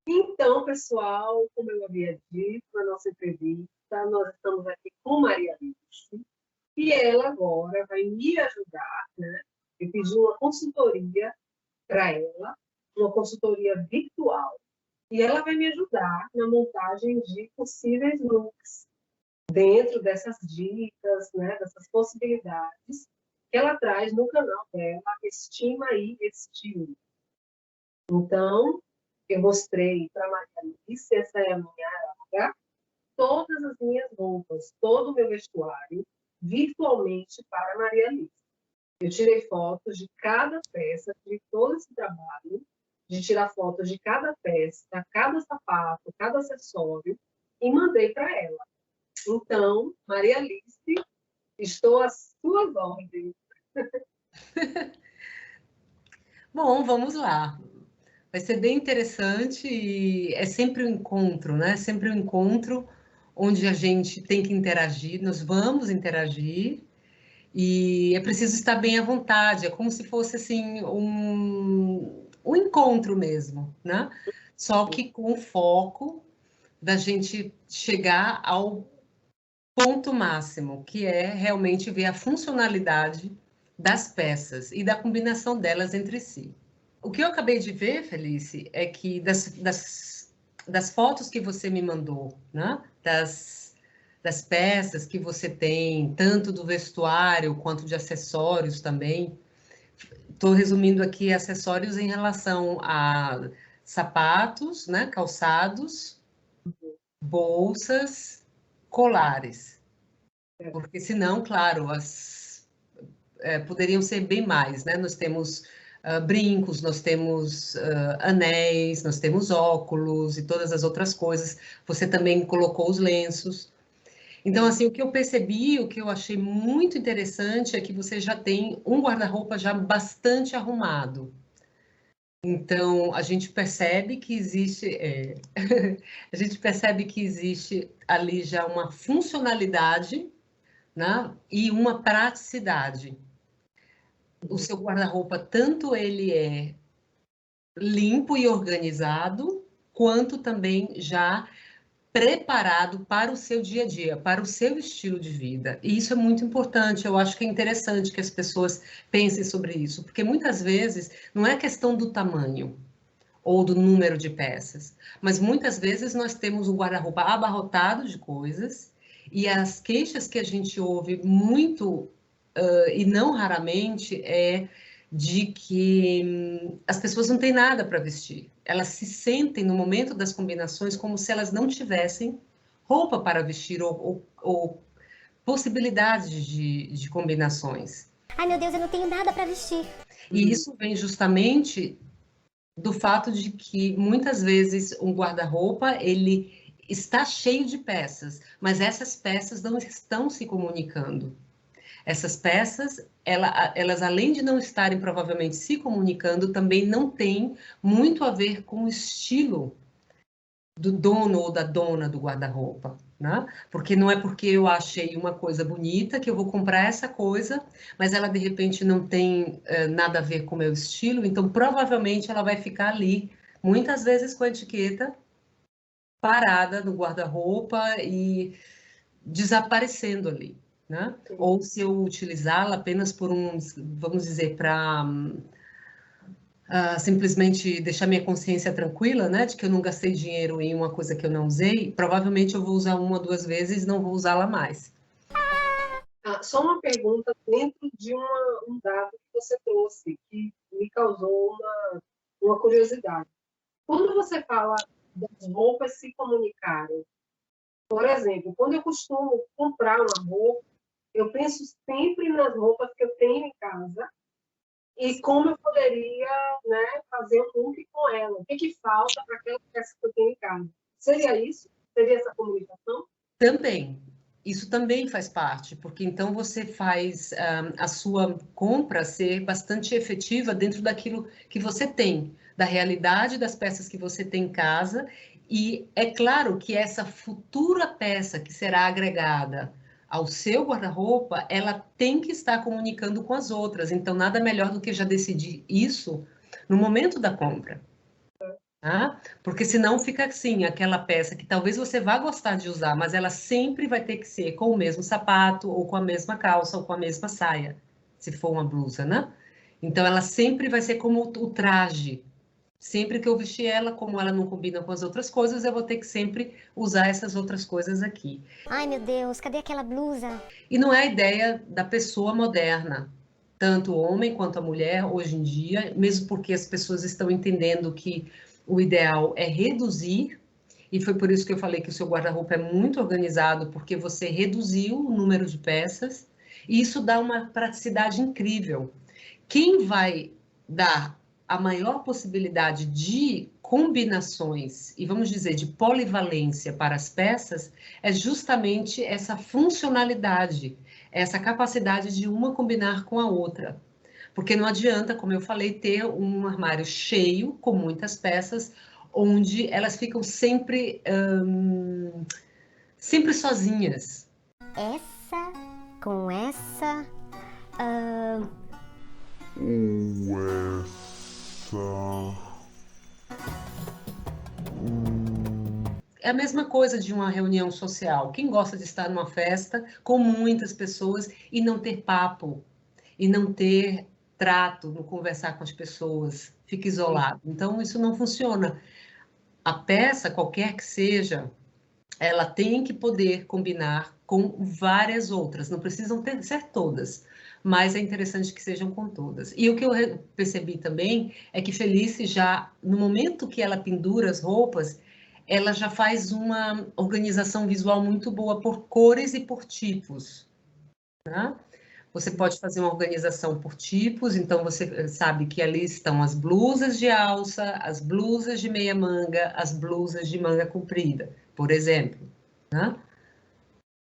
Então, pessoal, como eu havia dito na nossa entrevista, nós estamos aqui com Maria Alice e ela agora vai me ajudar, né? Eu pedi uma consultoria para ela, uma consultoria virtual, e ela vai me ajudar na montagem de possíveis looks dentro dessas dicas, né, dessas possibilidades que ela traz no canal dela, Estima e Estilo. Então, eu mostrei para a Maria Alice, essa é a minha área, todas as minhas roupas, todo o meu vestuário, virtualmente para a Maria Alice. Eu tirei fotos de cada peça, de todo esse trabalho, de tirar fotos de cada peça, cada sapato, cada acessório, e mandei para ela. Então, Maria Alice, estou às suas ordens. Bom, vamos lá. Vai ser bem interessante e é sempre um encontro, né? Sempre um encontro onde a gente tem que interagir, nós vamos interagir e é preciso estar bem à vontade, é como se fosse assim um encontro mesmo, né? Só que com o foco da gente chegar ao ponto máximo, que é realmente ver a funcionalidade das peças e da combinação delas entre si. O que eu acabei de ver, Felice, é que das fotos que você me mandou, né? Das peças que você tem, tanto do vestuário quanto de acessórios também. Estou resumindo aqui acessórios em relação a sapatos, né? Calçados, bolsas, colares. Porque senão, claro, poderiam ser bem mais, né? Nós temos brincos, nós temos anéis, nós temos óculos e todas as outras coisas. Você também colocou os lenços. Então, assim, o que eu percebi, o que eu achei muito interessante é que você já tem um guarda-roupa já bastante arrumado. Então, a gente percebe que existe, a gente percebe que existe ali já uma funcionalidade, né? E uma praticidade. O seu guarda-roupa, tanto ele é limpo e organizado, quanto também já preparado para o seu dia a dia, para o seu estilo de vida. E isso é muito importante, eu acho que é interessante que as pessoas pensem sobre isso, porque muitas vezes não é questão do tamanho ou do número de peças, mas muitas vezes nós temos o guarda-roupa abarrotado de coisas e as queixas que a gente ouve muito e não raramente é de que as pessoas não têm nada para vestir. Elas se sentem no momento das combinações como se elas não tivessem roupa para vestir ou possibilidades de combinações. Ai, meu Deus, eu não tenho nada para vestir. E isso vem justamente do fato de que muitas vezes um guarda-roupa ele está cheio de peças, mas essas peças não estão se comunicando. Essas peças, elas além de não estarem provavelmente se comunicando, também não têm muito a ver com o estilo do dono ou da dona do guarda-roupa, né? Porque não é porque eu achei uma coisa bonita que eu vou comprar essa coisa, mas ela de repente não tem nada a ver com o meu estilo, então provavelmente ela vai ficar ali, muitas vezes com a etiqueta parada no guarda-roupa e desaparecendo ali, né? Ou se eu utilizá-la apenas por vamos dizer, para simplesmente deixar minha consciência tranquila, né, de que eu não gastei dinheiro em uma coisa que eu não usei, provavelmente eu vou usar uma ou duas vezes e não vou usá-la mais. Só uma pergunta dentro de um dado que você trouxe, que me causou uma curiosidade. Quando você fala das roupas se comunicarem, por exemplo, quando eu costumo comprar uma roupa, eu penso sempre nas roupas que eu tenho em casa e como eu poderia, né, fazer um look com ela. O que falta para aquela peça que eu tenho em casa? Seria isso? Seria essa comunicação? Também. Isso também faz parte, porque então você faz a sua compra ser bastante efetiva dentro daquilo que você tem, da realidade das peças que você tem em casa, e é claro que essa futura peça que será agregada ao seu guarda-roupa, ela tem que estar comunicando com as outras, então nada melhor do que já decidir isso no momento da compra. Tá? Porque senão fica assim, aquela peça que talvez você vá gostar de usar, mas ela sempre vai ter que ser com o mesmo sapato, ou com a mesma calça, ou com a mesma saia, se for uma blusa, né? Então, ela sempre vai ser como o traje. Sempre que eu vestir ela, como ela não combina com as outras coisas, eu vou ter que sempre usar essas outras coisas aqui. Ai, meu Deus, cadê aquela blusa? E não é a ideia da pessoa moderna, tanto o homem quanto a mulher, hoje em dia, mesmo porque as pessoas estão entendendo que o ideal é reduzir, e foi por isso que eu falei que o seu guarda-roupa é muito organizado, porque você reduziu o número de peças, e isso dá uma praticidade incrível. Quem vai dar a maior possibilidade de combinações, e vamos dizer, de polivalência para as peças, é justamente essa funcionalidade, essa capacidade de uma combinar com a outra. Porque não adianta, como eu falei, ter um armário cheio, com muitas peças, onde elas ficam sempre sozinhas. Essa com essa. É a mesma coisa de uma reunião social. Quem gosta de estar numa festa com muitas pessoas e não ter papo, e não ter trato, não conversar com as pessoas, fica isolado. Então, isso não funciona. A peça, qualquer que seja, ela tem que poder combinar com várias outras, não precisam ser todas, mas é interessante que sejam com todas. E o que eu percebi também é que Felice já, no momento que ela pendura as roupas, ela já faz uma organização visual muito boa por cores e por tipos, tá? Você pode fazer uma organização por tipos, então você sabe que ali estão as blusas de alça, as blusas de meia manga, as blusas de manga comprida, por exemplo, né?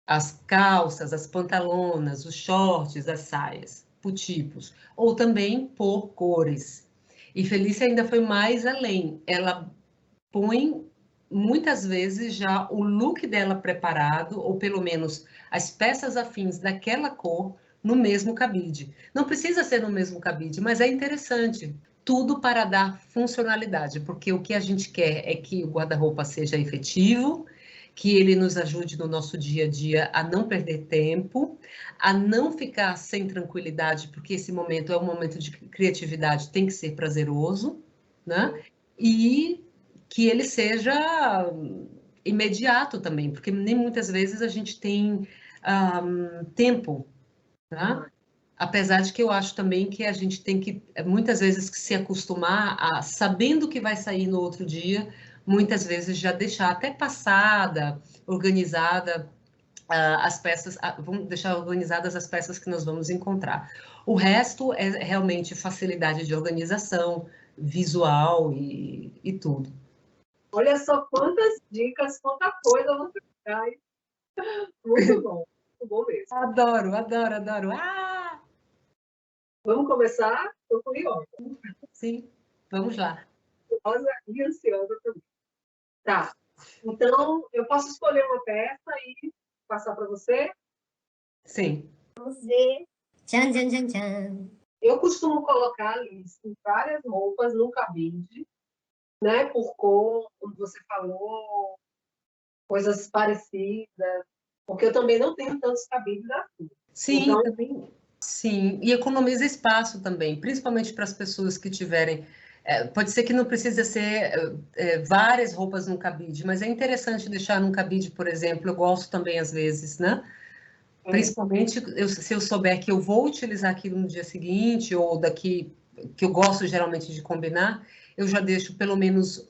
As calças, as pantalonas, os shorts, as saias, por tipos, ou também por cores. E Felícia ainda foi mais além, ela põe muitas vezes já o look dela preparado, ou pelo menos as peças afins daquela cor, no mesmo cabide. Não precisa ser no mesmo cabide, mas é interessante. Tudo para dar funcionalidade, porque o que a gente quer é que o guarda-roupa seja efetivo, que ele nos ajude no nosso dia a dia a não perder tempo, a não ficar sem tranquilidade, porque esse momento é um momento de criatividade, tem que ser prazeroso, né? E que ele seja imediato também, porque nem muitas vezes a gente tem tempo, tá? Apesar de que eu acho também que a gente tem que, muitas vezes, se acostumar a, sabendo que vai sair no outro dia, muitas vezes já deixar até passada, organizada, as peças, vamos deixar organizadas as peças que nós vamos encontrar. O resto é realmente facilidade de organização, visual e tudo. Olha só quantas dicas, quanta coisa você traz. Muito bom mesmo. Adoro, adoro, adoro. Ah! Vamos começar? Estou curiosa. Sim, vamos lá. Curiosa e ansiosa também. Tá. Então, eu posso escolher uma peça e passar para você? Sim. Vamos ver. Tchan, tchan, tchan, tchan. Eu costumo colocar ali várias roupas no cabide, né? Por cor, como você falou, coisas parecidas, porque eu também não tenho tantos cabides assim. Sim, Então, também. Sim, e economiza espaço também, principalmente para as pessoas que tiverem. Pode ser que não precisa ser várias roupas num cabide, mas é interessante deixar num cabide, por exemplo. Eu gosto também às vezes, né? Principalmente se eu souber que eu vou utilizar aquilo no dia seguinte, ou daqui, que eu gosto geralmente de combinar, eu já deixo pelo menos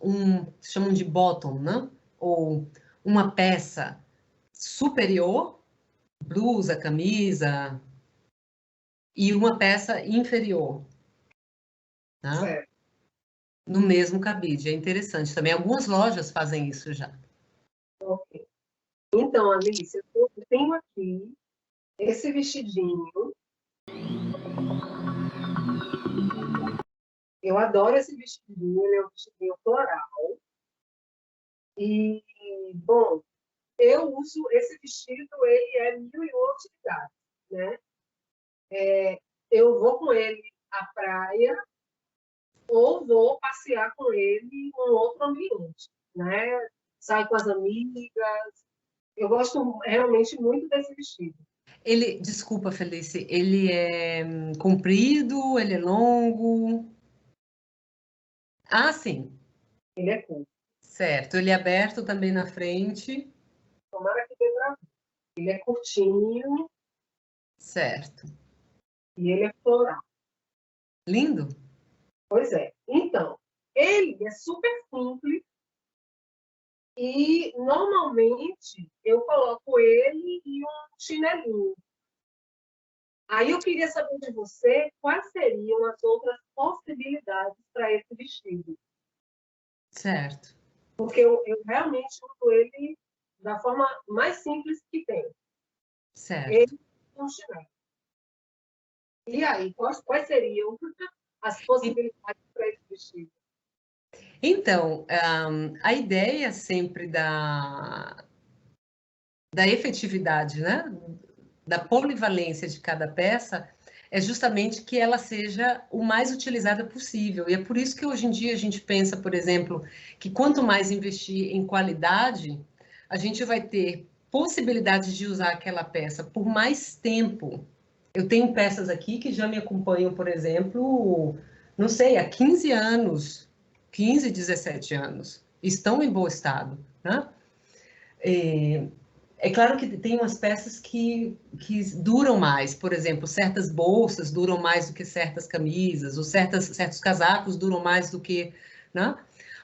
chamam de bottom, né? Ou uma peça superior, blusa, camisa, e uma peça inferior, tá? certo. No mesmo cabide. É interessante também. Algumas lojas fazem isso já. Ok. Então, Alice, eu tenho aqui esse vestidinho. Eu adoro esse vestidinho, ele é um vestidinho floral. E, bom, eu uso esse vestido, ele é mil e uma utilidades, né? Eu vou com ele à praia, ou vou passear com ele em um outro ambiente, né? Saio com as amigas. Eu gosto realmente muito desse vestido. Ele, desculpa, Felice, ele é comprido, ele é longo? Ah, sim, Ele é curto. certo. Ele é aberto também na frente, Tomara que dê pra ver. Ele é curtinho certo. e ele é floral. Lindo? Pois é. Então, ele é super simples e normalmente eu coloco ele e um chinelinho. Aí eu queria saber de você quais seriam as outras possibilidades para esse vestido. Certo, Porque eu realmente uso ele da forma mais simples que tem. certo. Ele e um chinelo. E aí, quais seriam as possibilidades para esse vestido? Então, a ideia sempre da efetividade, né? Da polivalência de cada peça é justamente que ela seja o mais utilizada possível. E é por isso que hoje em dia a gente pensa, por exemplo, que quanto mais investir em qualidade, a gente vai ter possibilidade de usar aquela peça por mais tempo. Eu tenho peças aqui que já me acompanham, por exemplo, não sei, há 15 anos, 15, 17 anos. Estão em bom estado, né? É claro que tem umas peças que duram mais, por exemplo, certas bolsas duram mais do que certas camisas, ou certos casacos duram mais do que, né?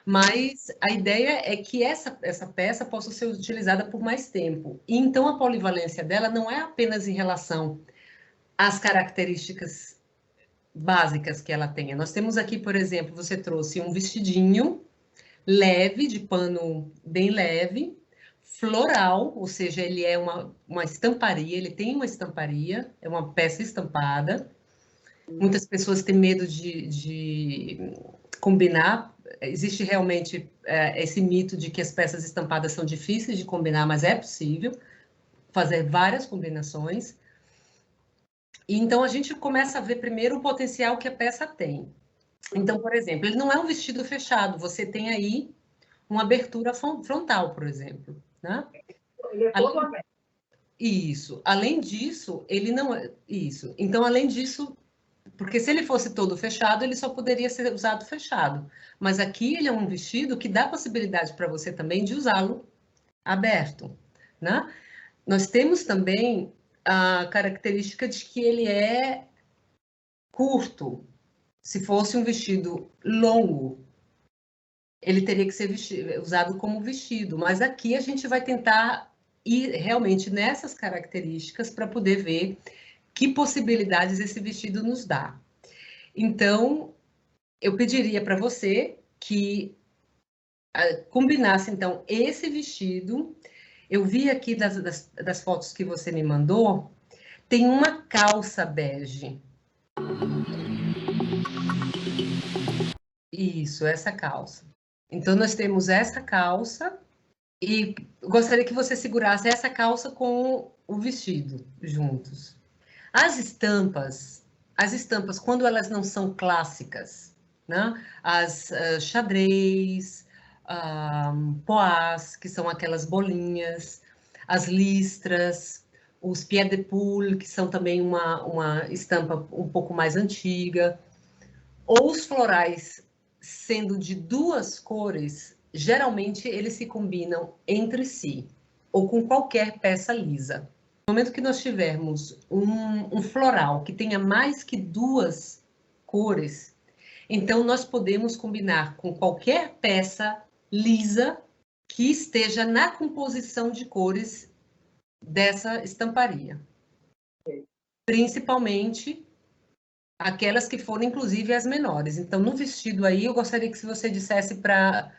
Mas a ideia é que essa peça possa ser utilizada por mais tempo. E então a polivalência dela não é apenas em relação às características básicas que ela tenha. Nós temos aqui, por exemplo, você trouxe um vestidinho leve, de pano bem leve, floral, ou seja, ele é uma estamparia, ele tem uma estamparia, é uma peça estampada. Muitas pessoas têm medo de combinar. Existe realmente esse mito de que as peças estampadas são difíceis de combinar, mas é possível fazer várias combinações. E então a gente começa a ver primeiro o potencial que a peça tem. Então, por exemplo, ele não é um vestido fechado, você tem aí uma abertura frontal, por exemplo, né? Ele é todo Além, aberto. isso. Além disso, ele não é isso. Então, além disso, porque se ele fosse todo fechado, ele só poderia ser usado fechado. Mas aqui ele é um vestido que dá possibilidade para você também de usá-lo aberto, né? Nós temos também a característica de que ele é curto. Se fosse um vestido longo, ele teria que ser usado como vestido, mas aqui a gente vai tentar ir realmente nessas características para poder ver que possibilidades esse vestido nos dá. Então, eu pediria para você que combinasse, então, esse vestido. Eu vi aqui das fotos que você me mandou, tem uma calça bege. Isso, essa calça. Então, nós temos essa calça. E gostaria que você segurasse essa calça com o vestido juntos. As estampas, quando elas não são clássicas, né? As xadrez, poás, que são aquelas bolinhas, as listras, os pied de poule, que são também uma estampa um pouco mais antiga, ou os florais sendo de duas cores, geralmente eles se combinam entre si, ou com qualquer peça lisa. No momento que nós tivermos um floral que tenha mais que duas cores, então nós podemos combinar com qualquer peça lisa que esteja na composição de cores dessa estamparia. Principalmente aquelas que foram, inclusive, as menores. Então, no vestido aí, eu gostaria que você dissesse para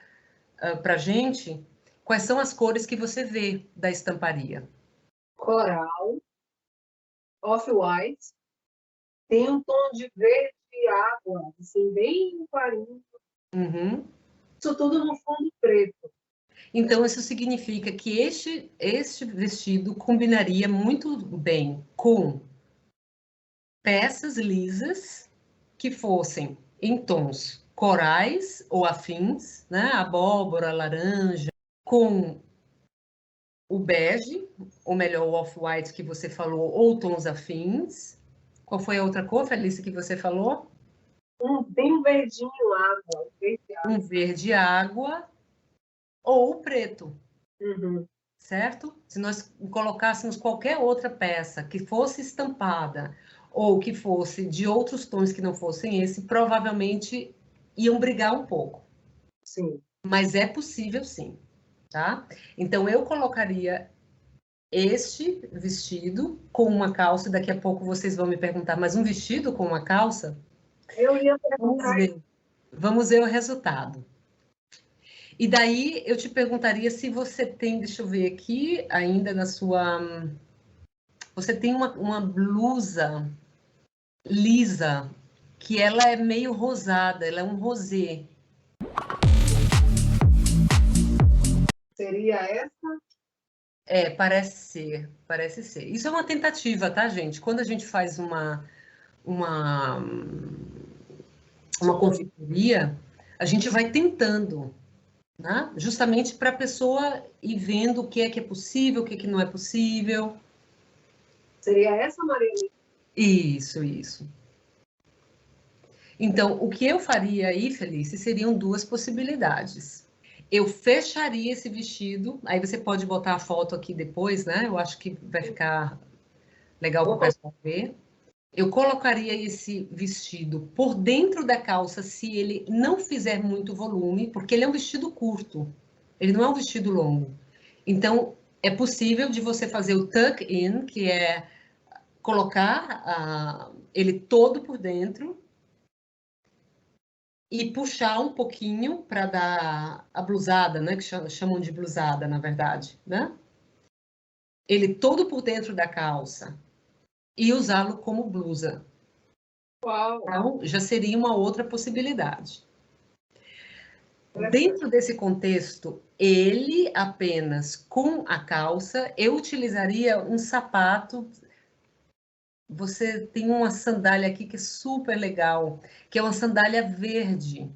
a gente quais são as cores que você vê da estamparia. Coral, off-white, tem um tom de verde e água, assim, bem clarinho. Uhum. Isso tudo no fundo preto. Então, isso significa que este vestido combinaria muito bem com peças lisas que fossem em tons corais ou afins, né? Abóbora, laranja, com o bege, ou melhor, o off-white que você falou, ou tons afins. Qual foi a outra cor, Felice, que você falou? Tem um verdinho água. Um verde água ou o preto, Uhum. certo? Se nós colocássemos qualquer outra peça que fosse estampada ou que fosse de outros tons que não fossem esse, provavelmente iam brigar um pouco. Sim. Mas é possível sim, tá? Então eu colocaria este vestido com uma calça, daqui a pouco vocês vão me perguntar, mas um vestido com uma calça? Eu ia Vamos perguntar. ver. Vamos ver o resultado. E daí eu te perguntaria se você tem, deixa eu ver aqui, ainda na sua. Você tem uma blusa lisa, que ela é meio rosada, ela é um rosé. Seria essa? É, parece ser, parece ser. Isso é uma tentativa, tá, gente? Quando a gente faz uma, uma consultoria, a gente vai tentando, né? Justamente para a pessoa ir vendo o que é possível, o que é que não é possível. Seria essa, Maria? Isso, isso. Então, o que eu faria aí, Felice, seriam duas possibilidades. Eu fecharia esse vestido, aí você pode botar a foto aqui depois, né? Eu acho que vai ficar legal para o pessoal ver. Eu colocaria esse vestido por dentro da calça se ele não fizer muito volume, porque ele é um vestido curto, ele não é um vestido longo. Então, é possível de você fazer o tuck-in, que é colocar ele todo por dentro e puxar um pouquinho para dar a blusada, né? Que chamam de blusada, na verdade, né? Ele todo por dentro da calça e usá-lo como blusa. Uau! Então, já seria uma outra possibilidade. Dentro desse contexto, ele apenas com a calça, eu utilizaria um sapato. Você tem uma sandália aqui que é super legal, que é uma sandália verde.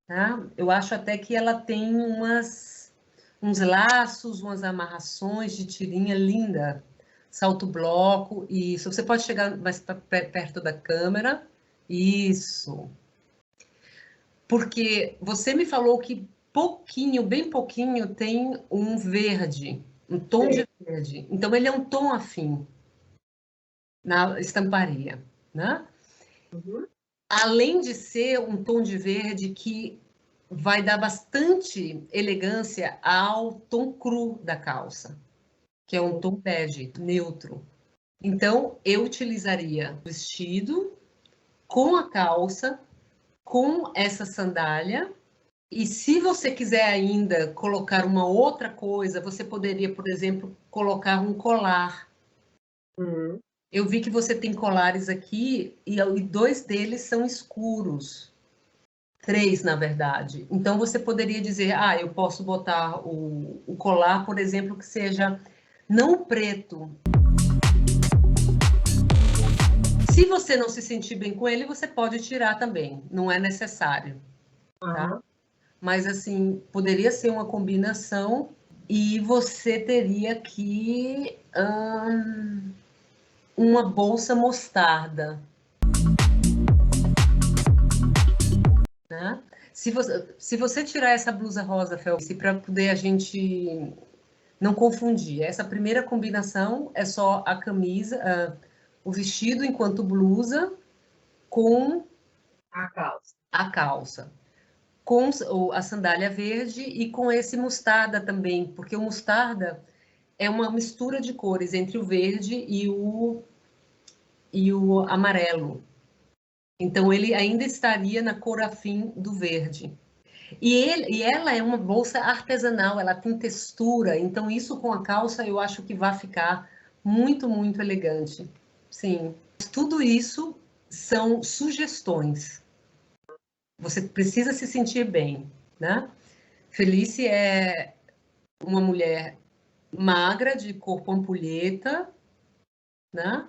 Tá? Eu acho até que ela tem uns laços, umas amarrações de tirinha linda, salto bloco, isso. Você pode chegar mais perto da câmera, isso. Porque você me falou que pouquinho, bem pouquinho, tem um verde, um tom de verde. Então, ele é um tom afim na estamparia, né? Uhum. Além de ser um tom de verde que vai dar bastante elegância ao tom cru da calça, que é um tom bege, neutro. Então, eu utilizaria o vestido com a calça, com essa sandália. E se você quiser ainda colocar uma outra coisa, você poderia, por exemplo, colocar um colar. Uhum. Eu vi que você tem colares aqui e dois deles são escuros. Três, na verdade. Então, você poderia dizer, eu posso botar o colar, por exemplo, que seja não preto. Se você não se sentir bem com ele, você pode tirar também, não é necessário, tá? Uhum. Mas, assim, poderia ser uma combinação e você teria que uma bolsa mostarda, né? Se você tirar essa blusa rosa, Felce, para poder a gente não confundir, essa primeira combinação é só a camisa, o vestido enquanto blusa com A calça. a calça, com a sandália verde e com esse mostarda também, porque o mostarda é uma mistura de cores entre o verde e o amarelo. Então, ele ainda estaria na cor afim do verde. E ela é uma bolsa artesanal, ela tem textura, então isso com a calça eu acho que vai ficar muito, muito elegante. Sim. Tudo isso são sugestões. Você precisa se sentir bem, né? Felice é uma mulher magra, de corpo ampulheta, né?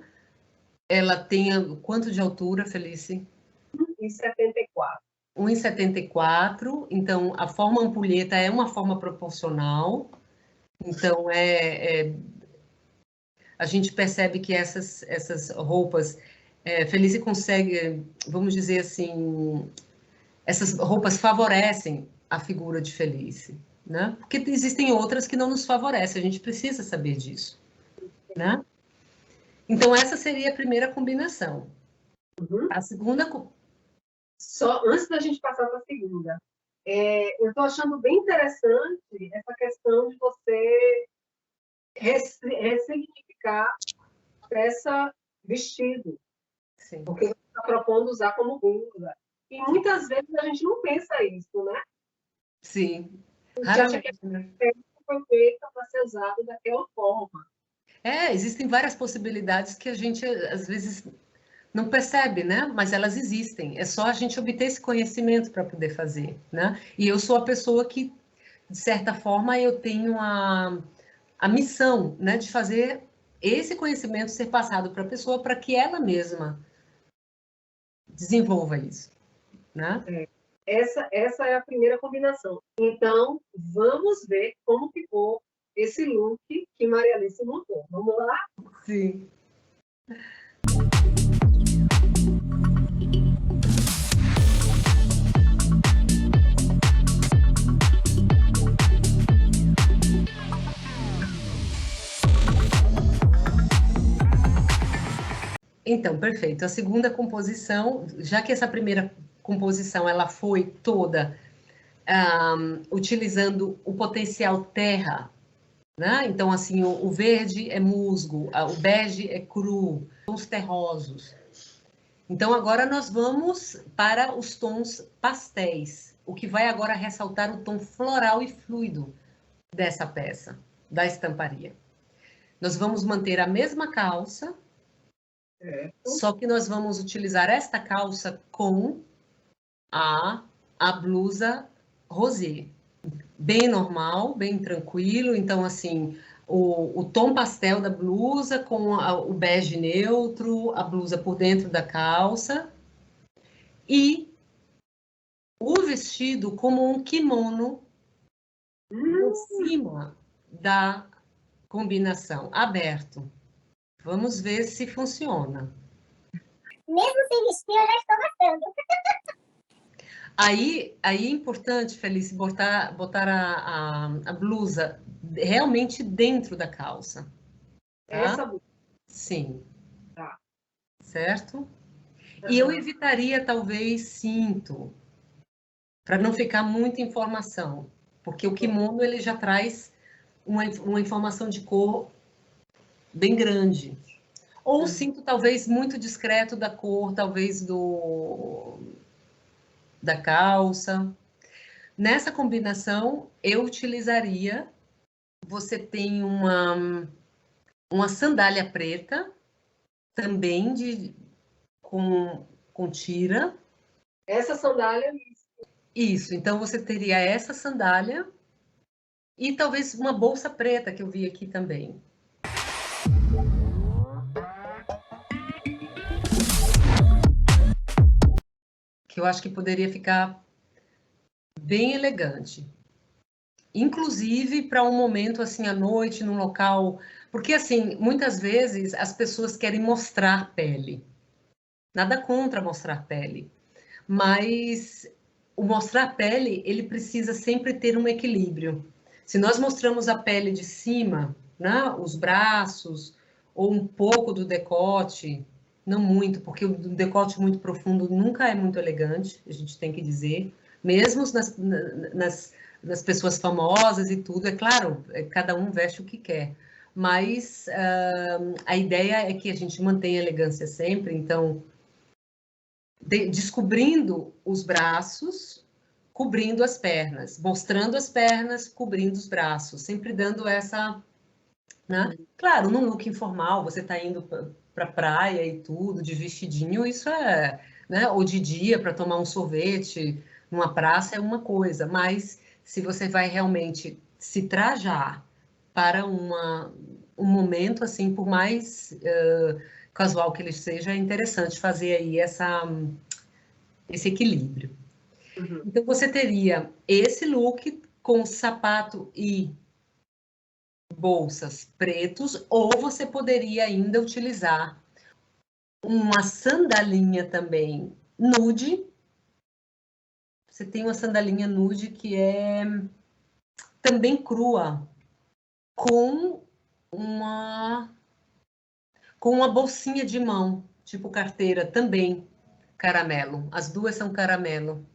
Ela tem quanto de altura, Felice? 1,74. 1,74. Então, a forma ampulheta é uma forma proporcional. Então, a gente percebe que essas roupas, Felice consegue, vamos dizer assim, essas roupas favorecem a figura de Felice, né? Porque existem outras que não nos favorecem, a gente precisa saber disso, né? Então, essa seria a primeira combinação. Uhum. A segunda... Só antes da gente passar para a segunda, eu estou achando bem interessante essa questão de você ressignificar peça vestido, Sim. porque você está propondo usar como blusa. E muitas vezes a gente não pensa isso, né? Sim. A gente acha que Raramente, né? a peça foi feita para ser usada daquela forma. Existem várias possibilidades que a gente, às vezes, não percebe, né? Mas elas existem. É só a gente obter esse conhecimento para poder fazer, né? E eu sou a pessoa que, de certa forma, eu tenho a missão, né, de fazer esse conhecimento ser passado para a pessoa para que ela mesma desenvolva isso, né? Essa é a primeira combinação. Então, vamos ver como ficou esse look que Maria Alice montou. Vamos lá? Sim. Então, perfeito. A segunda composição, já que essa primeira composição ela foi toda utilizando o potencial terra, né? Então, assim, o verde é musgo, o bege é cru, tons terrosos. Então, agora nós vamos para os tons pastéis, o que vai agora ressaltar o tom floral e fluido dessa peça, da estamparia. Nós vamos manter a mesma calça, só que nós vamos utilizar esta calça com a blusa rosé. Bem normal, bem tranquilo. Então, assim, o tom pastel da blusa com o bege neutro, a blusa por dentro da calça. E o vestido como um kimono por cima da combinação, aberto. Vamos ver se funciona. Mesmo sem vestir, eu já estou gostando. Aí é importante, Felice, botar a blusa realmente dentro da calça. Tá? Essa blusa. Sim. Tá. Certo? E eu evitaria, talvez, cinto, para não ficar muita informação, porque o kimono ele já traz uma informação de cor bem grande. Ou cinto, talvez, muito discreto da cor, talvez da calça. Nessa combinação, eu utilizaria, você tem uma sandália preta, também com tira. Essa sandália. Isso, então você teria essa sandália e talvez uma bolsa preta que eu vi aqui também. Que eu acho que poderia ficar bem elegante. Inclusive para um momento assim à noite, num local, porque assim, muitas vezes as pessoas querem mostrar pele. Nada contra mostrar pele, mas o mostrar pele, ele precisa sempre ter um equilíbrio. Se nós mostramos a pele de cima, né, os braços ou um pouco do decote, não muito, porque o decote muito profundo nunca é muito elegante, a gente tem que dizer, mesmo nas pessoas famosas e tudo, é claro, cada um veste o que quer, mas a ideia é que a gente mantenha a elegância sempre, então descobrindo os braços, cobrindo as pernas, mostrando as pernas, cobrindo os braços, sempre dando essa, né? Claro, num look informal, você está indo para praia e tudo, de vestidinho, isso né? Ou de dia para tomar um sorvete numa praça é uma coisa, mas se você vai realmente se trajar para um momento assim, por mais casual que ele seja, é interessante fazer aí esse equilíbrio. Uhum. Então, você teria esse look com sapato e bolsas pretos, ou você poderia ainda utilizar uma sandalinha também nude. Você tem uma sandalinha nude que é também crua, com uma bolsinha de mão, tipo carteira, também caramelo. As duas são caramelo.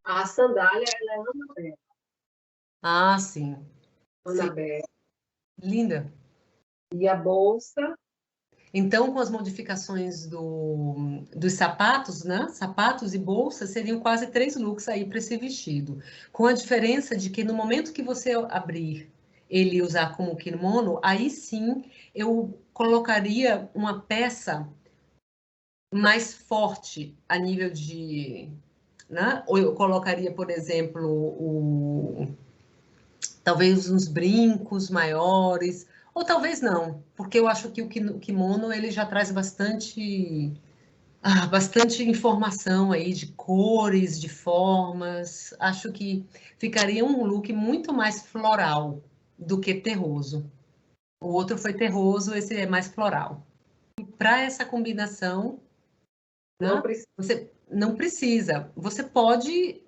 A sandália, ela é Anabela. Ah, sim. Anabela. Linda. E a bolsa... Então, com as modificações dos sapatos, né? Sapatos e bolsas seriam quase 3 looks aí para esse vestido. Com a diferença de que no momento que você abrir ele e usar como kimono, aí sim eu colocaria uma peça mais forte a nível de, né? Ou eu colocaria, por exemplo, talvez uns brincos maiores, ou talvez não, porque eu acho que o kimono ele já traz bastante informação aí de cores, de formas. Acho que ficaria um look muito mais floral do que terroso. O outro foi terroso, esse é mais floral. Para essa combinação, Não né, precisa. você não precisa. Você pode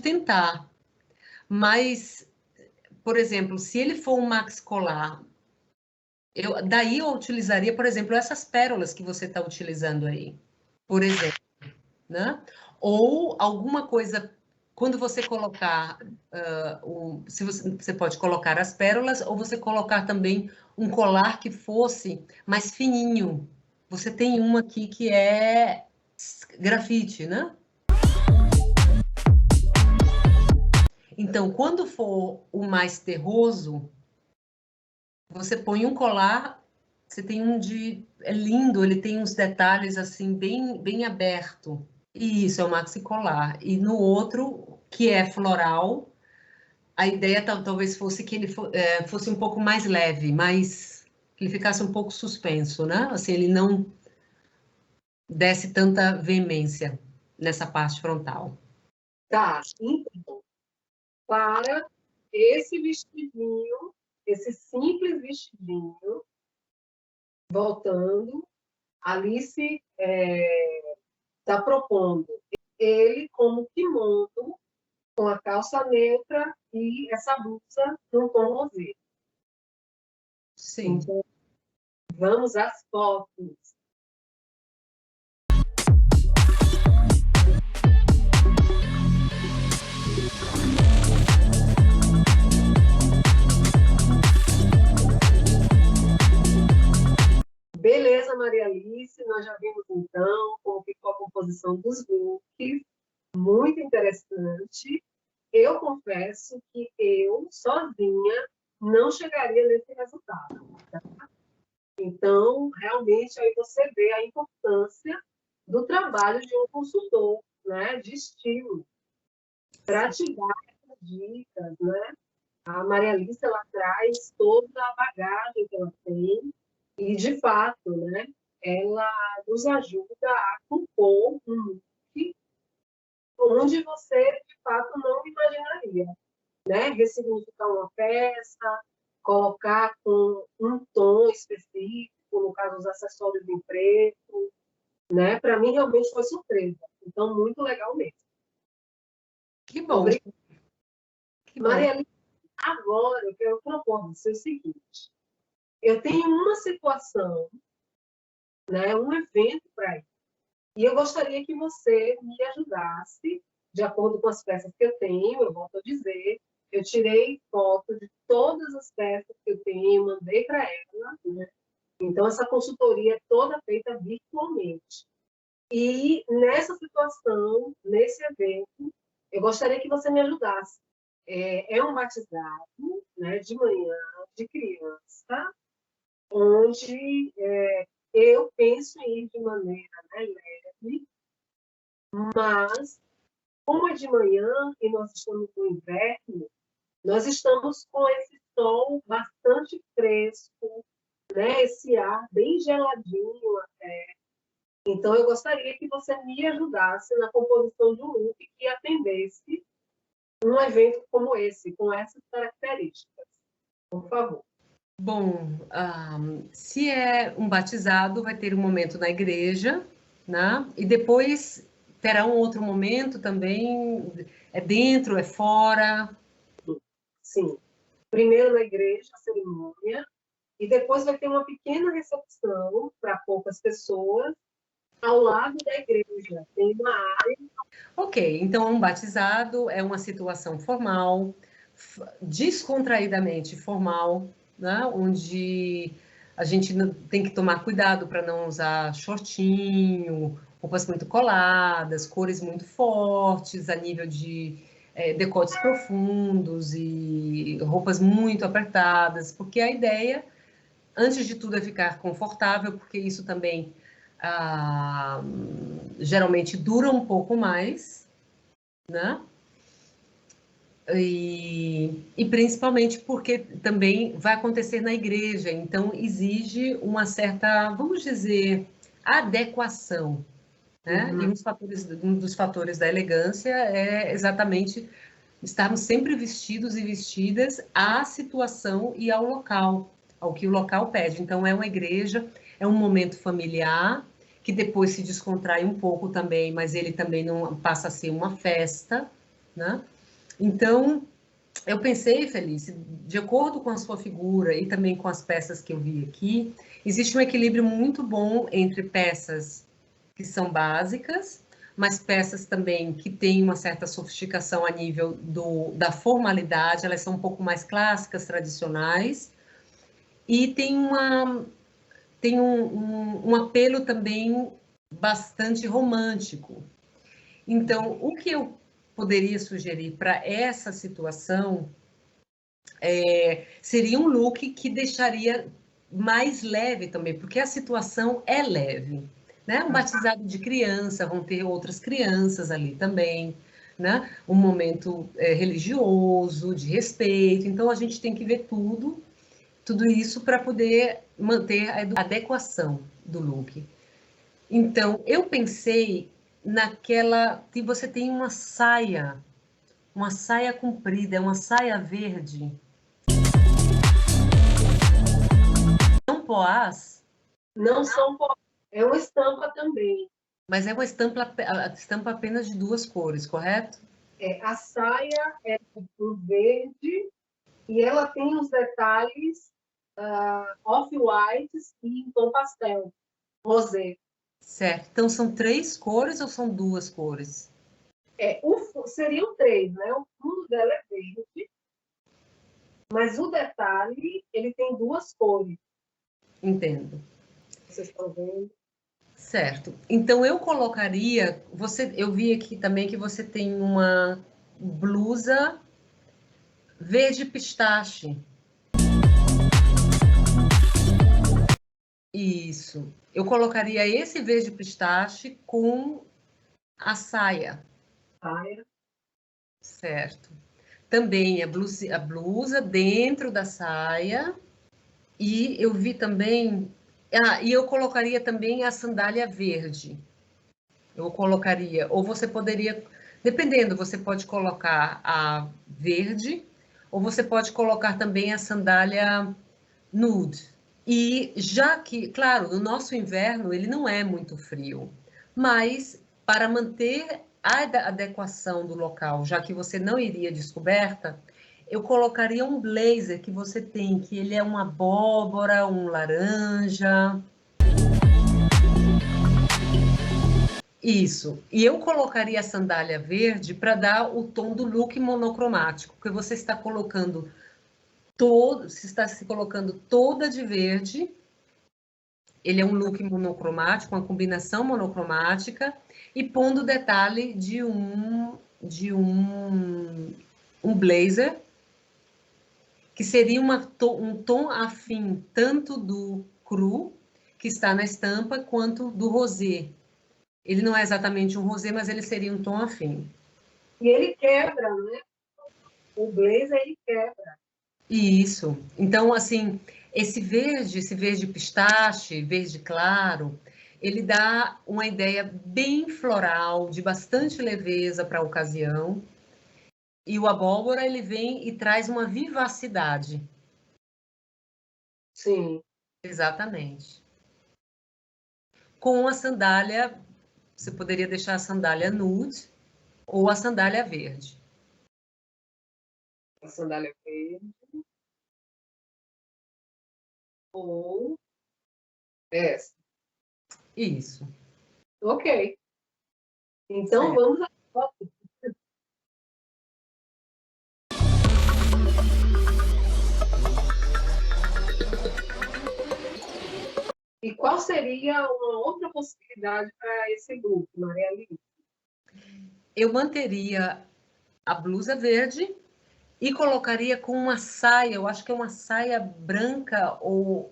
tentar, mas, por exemplo, se ele for um max colar, daí eu utilizaria, por exemplo, essas pérolas que você está utilizando aí, por exemplo, né? Ou alguma coisa, quando você colocar, se você pode colocar as pérolas, ou você colocar também um colar que fosse mais fininho. Você tem uma aqui que é grafite, né? Então, quando for o mais terroso, você põe um colar, você tem um de... É lindo, ele tem uns detalhes assim, bem, bem aberto. E isso é o maxi colar. E no outro, que é floral, a ideia talvez fosse que ele fosse um pouco mais leve, que ele ficasse um pouco suspenso, né? Assim, ele não desse tanta veemência nessa parte frontal. Tá, então, para esse vestidinho, esse simples vestidinho, voltando, Alice está propondo ele como kimono, com a calça neutra e essa blusa num tom rosé. Sim. Então, vamos às fotos. Beleza, Maria Alice, nós já vimos então como ficou a composição dos looks, muito interessante. Eu confesso que eu, sozinha, não chegaria nesse resultado. Tá? Então, realmente, aí você vê a importância do trabalho de um consultor, né, de estilo, para te dar essas dicas, né? A Maria Alice, ela traz toda a bagagem que ela tem e, de fato, né, ela nos ajuda a compor um look onde você, de fato, não imaginaria, né? Ressignificar uma peça, colocar com um tom específico, no caso, os acessórios em preto, né? Para mim, realmente foi surpresa. Então, muito legal mesmo. Que bom. Obrigada. Que bom. Maria, agora eu quero propor você o seguinte. Eu tenho uma situação, né, um evento para ir. E eu gostaria que você me ajudasse, de acordo com as peças que eu tenho, eu volto a dizer, eu tirei foto de todas as peças que eu tenho, mandei para ela, né? Então, essa consultoria é toda feita virtualmente. E nessa situação, nesse evento, eu gostaria que você me ajudasse. É um batizado, né, de manhã, de criança, onde eu penso em ir de maneira, né, leve, mas Como é de manhã e nós estamos no inverno, nós estamos com esse sol bastante fresco, né? Esse ar bem geladinho até. Então, eu gostaria que você me ajudasse na composição de um look que atendesse um evento como esse, com essas características. Por favor. Bom, se é um batizado, vai ter um momento na igreja, né? E depois terá um outro momento também, é dentro, é fora? Sim. Primeiro na igreja, a cerimônia, e depois vai ter uma pequena recepção para poucas pessoas ao lado da igreja. Tem uma área. Ok, então um batizado é uma situação formal, descontraídamente formal, né? Onde a gente tem que tomar cuidado para não usar shortinho, roupas muito coladas, cores muito fortes, a nível de decotes profundos e roupas muito apertadas, porque a ideia, antes de tudo, é ficar confortável, porque isso também geralmente dura um pouco mais, né? E principalmente porque também vai acontecer na igreja, então exige uma certa, vamos dizer, adequação, né? E um dos fatores da elegância é exatamente estarmos sempre vestidos e vestidas à situação e ao local, ao que o local pede. Então, é uma igreja, é um momento familiar, que depois se descontrai um pouco também, mas ele também não passa a ser uma festa, né? Então, eu pensei, Felice, de acordo com a sua figura e também com as peças que eu vi aqui, existe um equilíbrio muito bom entre peças que são básicas, mas peças também que têm uma certa sofisticação a nível da formalidade, elas são um pouco mais clássicas, tradicionais, e tem um apelo também bastante romântico. Então, o que eu poderia sugerir para essa situação seria um look que deixaria mais leve também, porque a situação é leve, né? Um batizado de criança, vão ter outras crianças ali também, né? Um momento religioso, de respeito, então a gente tem que ver tudo isso para poder manter a adequação do look. Então, eu pensei naquela que você tem uma saia comprida, é uma saia verde, não poás, Não são. É uma estampa também. mas é uma estampa apenas de duas cores, correto? A saia é um verde e ela tem os detalhes off-whites e em tom pastel, rosé. Certo. Então são três cores ou são duas cores? Seriam três, né? O fundo dela é verde, mas o detalhe, ele tem duas cores. Entendo. Vocês estão vendo? Certo. Então eu colocaria, eu vi aqui também que você tem uma blusa verde pistache. Isso. Eu colocaria esse verde pistache com a saia. Saia. Certo. Também a blusa dentro da saia. E eu vi também. E eu colocaria também a sandália verde. Eu colocaria, ou você poderia, dependendo, você pode colocar a verde, ou você pode colocar também a sandália nude. E já que, claro, no nosso inverno ele não é muito frio, mas para manter a adequação do local, já que você não iria descoberta, eu colocaria um blazer que você tem, que ele é uma abóbora, um laranja. Isso. E eu colocaria a sandália verde para dar o tom do look monocromático, porque você está colocando se está se colocando toda de verde. Ele é um look monocromático, uma combinação monocromática, e pondo o detalhe de um blazer, que seria um tom afim tanto do cru, que está na estampa, quanto do rosé. Ele não é exatamente um rosé, mas ele seria um tom afim. E ele quebra, né? O blazer, ele quebra. Isso. Então, assim, esse verde pistache, verde claro, ele dá uma ideia bem floral, de bastante leveza para a ocasião. E o abóbora, ele vem e traz uma vivacidade. Sim. Exatamente. Com a sandália, você poderia deixar a sandália nude ou a sandália verde. A sandália verde. Ou essa. Isso. Ok. Então, Certo. vamos à foto. E qual seria uma outra possibilidade para esse grupo, Maria Alice? Eu manteria a blusa verde e colocaria com uma saia, eu acho que é uma saia branca ou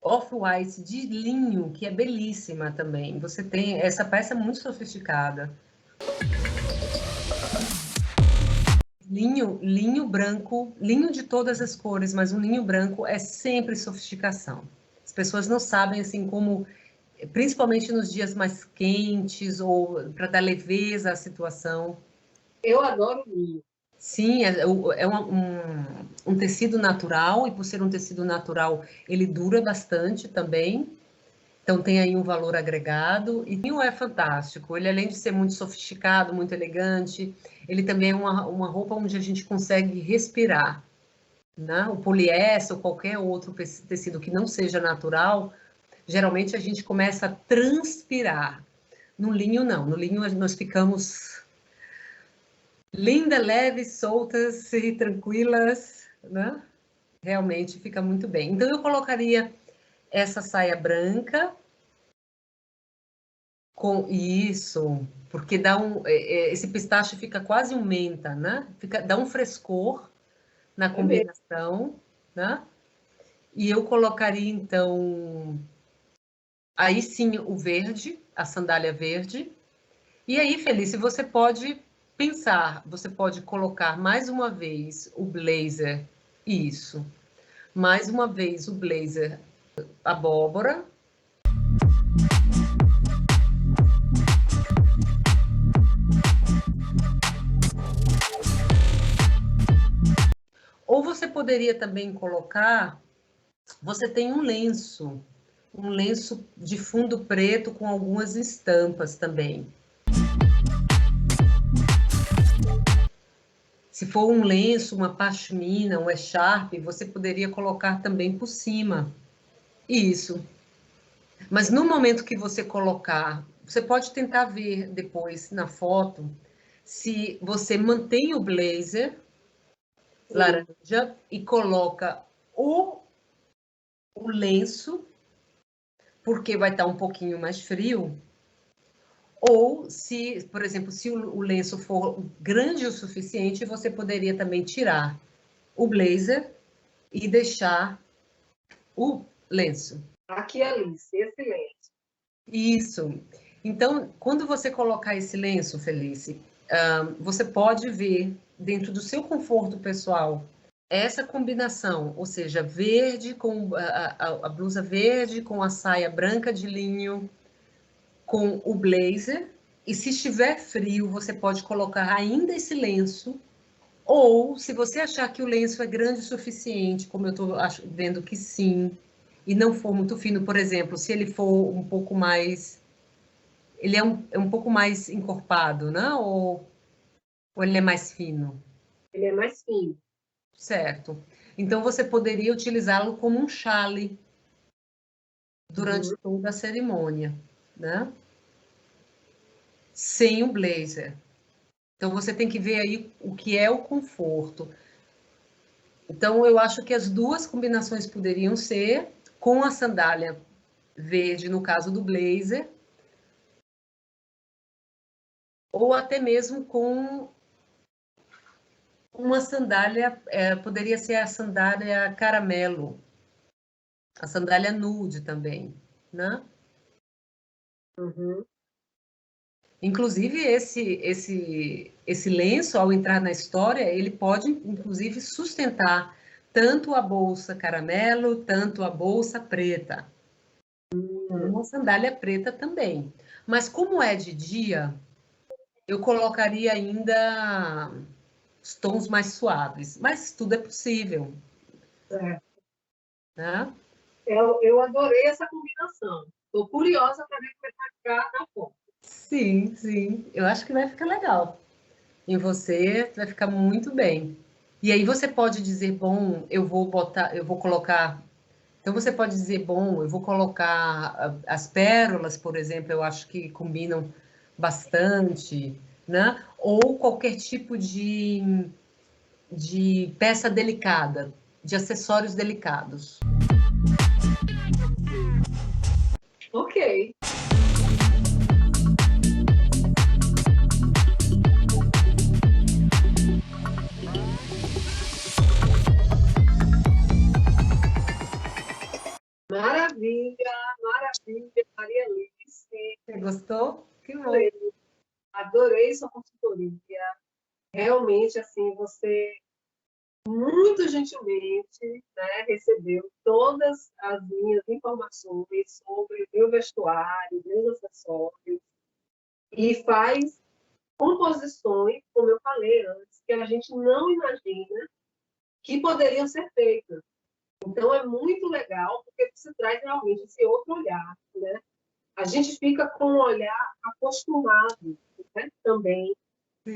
off-white de linho, que é belíssima também. Você tem essa peça muito sofisticada. Linho branco, linho de todas as cores, mas um linho branco é sempre sofisticação. As pessoas não sabem assim como, principalmente nos dias mais quentes ou para dar leveza à situação. Eu adoro linho. Sim, é um tecido natural, e por ser um tecido natural, ele dura bastante também. Então, tem aí um valor agregado. E o vinho é fantástico. Ele, além de ser muito sofisticado, muito elegante, ele também é uma roupa onde a gente consegue respirar. Né? O poliéster ou qualquer outro tecido que não seja natural, geralmente a gente começa a transpirar. No linho, não. No linho, nós ficamos linda, leves, soltas e tranquilas, né? Realmente fica muito bem. Então, eu colocaria essa saia branca com isso, porque esse pistache fica quase um menta, né? Dá um frescor na É mesmo. combinação, né? E eu colocaria, então, aí sim o verde, a sandália verde. E aí, Felice, você pode pensar, você pode colocar mais uma vez o blazer, isso, mais uma vez o blazer abóbora. Ou você poderia também colocar, você tem um lenço de fundo preto com algumas estampas também. Se for um lenço, uma pashmina, um echarpe, você poderia colocar também por cima. Isso. Mas no momento que você colocar, você pode tentar ver depois na foto se você mantém o blazer laranja e coloca o lenço, porque vai estar um pouquinho mais frio, ou se, por exemplo, se o lenço for grande o suficiente, você poderia também tirar o blazer e deixar o lenço. Aqui, Alice, excelente. Isso. Então, quando você colocar esse lenço, Felice, você pode ver, dentro do seu conforto pessoal, essa combinação, ou seja, verde com a blusa verde com a saia branca de linho, com o blazer, e se estiver frio, você pode colocar ainda esse lenço, ou se você achar que o lenço é grande o suficiente, como eu estou vendo que sim, e não for muito fino, por exemplo, se ele for um pouco mais, ele é um pouco mais encorpado, né? Ou ele é mais fino? Ele é mais fino. Certo. Então você poderia utilizá-lo como um chale durante toda a cerimônia, né? Sem o blazer. Então você tem que ver aí o que é o conforto. Então eu acho que as duas combinações poderiam ser com a sandália verde, no caso do blazer, ou até mesmo com uma sandália, poderia ser a sandália caramelo, a sandália nude também, né? Uhum. Inclusive, esse lenço, ao entrar na história, ele pode, inclusive, sustentar tanto a bolsa caramelo, tanto a bolsa preta. Uma sandália preta também. Mas como é de dia, eu colocaria ainda os tons mais suaves. Mas tudo é possível. Certo. Né? Eu adorei essa combinação. Estou curiosa para ver como vai ficar na foto. Sim, sim. Eu acho que vai ficar legal. Em você vai ficar muito bem. E aí você pode dizer, bom, eu vou colocar. Então você pode dizer, bom, eu vou colocar as pérolas, por exemplo, eu acho que combinam bastante, né? Ou qualquer tipo de peça delicada, de acessórios delicados. Ok. Maravilha, maravilha, Maria Alice. Você gostou? Que bom. Adorei sua consultoria. Realmente, assim, você muito gentilmente, né, recebeu todas as minhas informações sobre o meu vestuário, meus acessórios, e faz composições, como eu falei antes, que a gente não imagina que poderiam ser feitas. Então, é muito legal, porque você traz realmente esse outro olhar, né? A gente fica com um olhar acostumado, né? Também,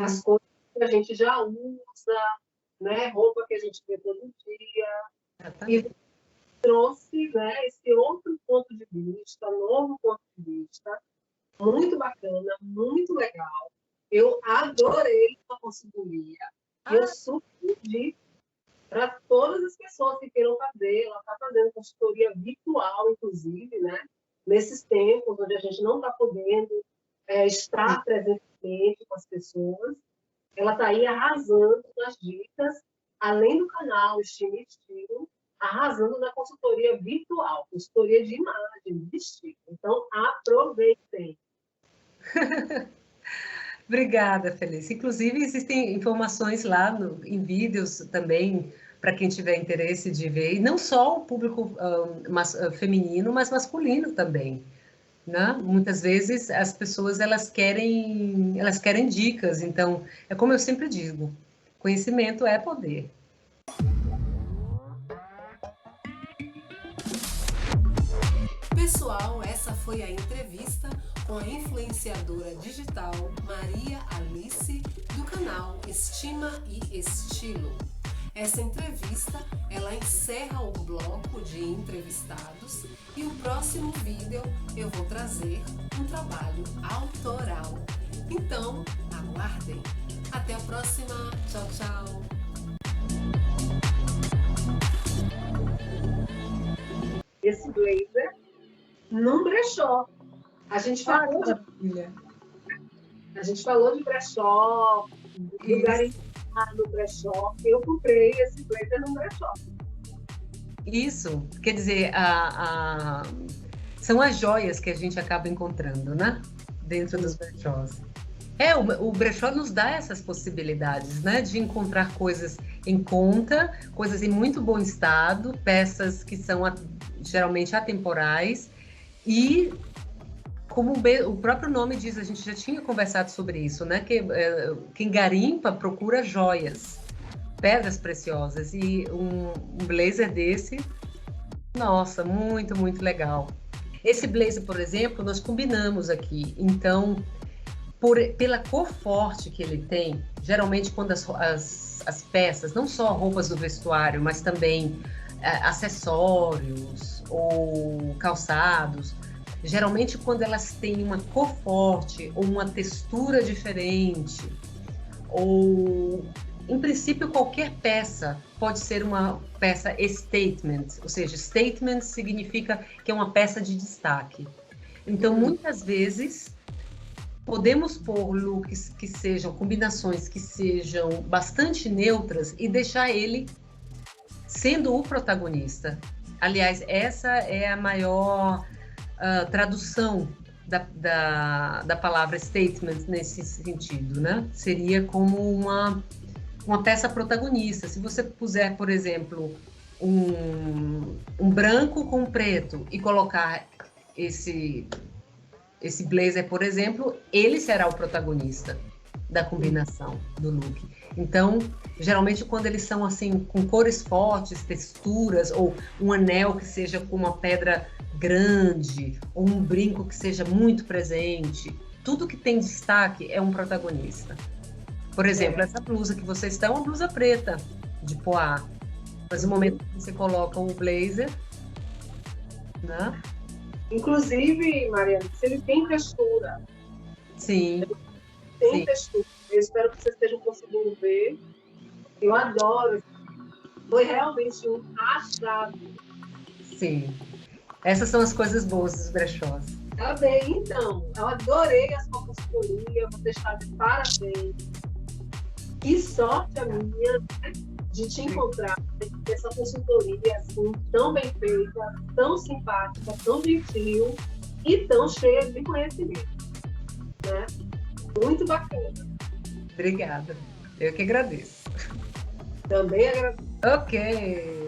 as Sim. coisas que a gente já usa, né? Roupa que a gente vê todo dia, e trouxe, né, esse outro ponto de vista, novo ponto de vista, muito bacana, muito legal. Eu adorei a consultoria. Eu super indico para todas as pessoas que queiram fazer. Ela está fazendo consultoria virtual, inclusive, né? Nesses tempos onde a gente não está podendo estar presentemente com as pessoas. Ela está aí arrasando nas dicas, além do canal Estilo e Estilo, arrasando na consultoria virtual, consultoria de imagem, de estilo. Então, aproveitem. Obrigada, Felice. Inclusive, existem informações lá em vídeos também, para quem tiver interesse de ver, e não só o público feminino, mas masculino também. Né? Muitas vezes as pessoas elas querem dicas, então é como eu sempre digo, conhecimento é poder. Pessoal, essa foi a entrevista com a influenciadora digital Maria Alice do canal Estima e Estilo. Essa entrevista, ela encerra o bloco de entrevistados e o próximo vídeo eu vou trazer um trabalho autoral. Então, aguardem. Até a próxima. Tchau, tchau. Esse blazer num brechó. A gente falou de brechó, do garimpar no brechó. Eu comprei esse blazer num brechó. Isso, quer dizer, são as joias que a gente acaba encontrando, né? Dentro dos brechós. O brechó nos dá essas possibilidades, né? De encontrar coisas em conta, coisas em muito bom estado, peças que são geralmente atemporais e, como o próprio nome diz, a gente já tinha conversado sobre isso, né? Que quem garimpa procura joias, pedras preciosas, e um blazer desse, nossa, muito, muito legal. Esse blazer, por exemplo, nós combinamos aqui, então, pela cor forte que ele tem, geralmente quando as peças, não só roupas do vestuário, mas também acessórios ou calçados, geralmente quando elas têm uma cor forte ou uma textura diferente, ou em princípio qualquer peça pode ser uma peça statement, ou seja, statement significa que é uma peça de destaque. Então, muitas vezes podemos pôr looks que sejam, combinações que sejam bastante neutras e deixar ele sendo o protagonista. Aliás, essa é a maior tradução da palavra statement nesse sentido, né? Seria como uma peça protagonista. Se você puser, por exemplo, um branco com preto e colocar esse blazer, por exemplo, ele será o protagonista da combinação do look. Então, geralmente quando eles são assim com cores fortes, texturas, ou um anel que seja com uma pedra grande, ou um brinco que seja muito presente, tudo que tem destaque é um protagonista. Por exemplo, essa blusa que você está é uma blusa preta de poá, mas no momento que você coloca o blazer, né? Inclusive, Maria, ele tem textura. Sim. Tem textura. Eu espero que vocês estejam conseguindo ver. Eu adoro. Foi realmente um achado. Sim. Essas são as coisas boas dos brechós. Tá bem, então. Eu adorei a sua consultoria. Você está de parabéns. Que sorte a minha, né, de te encontrar. Essa consultoria assim, tão bem feita, tão simpática, tão gentil e tão cheia de conhecimento. Né? Muito bacana. Obrigada. Eu que agradeço. Também agradeço. Ok.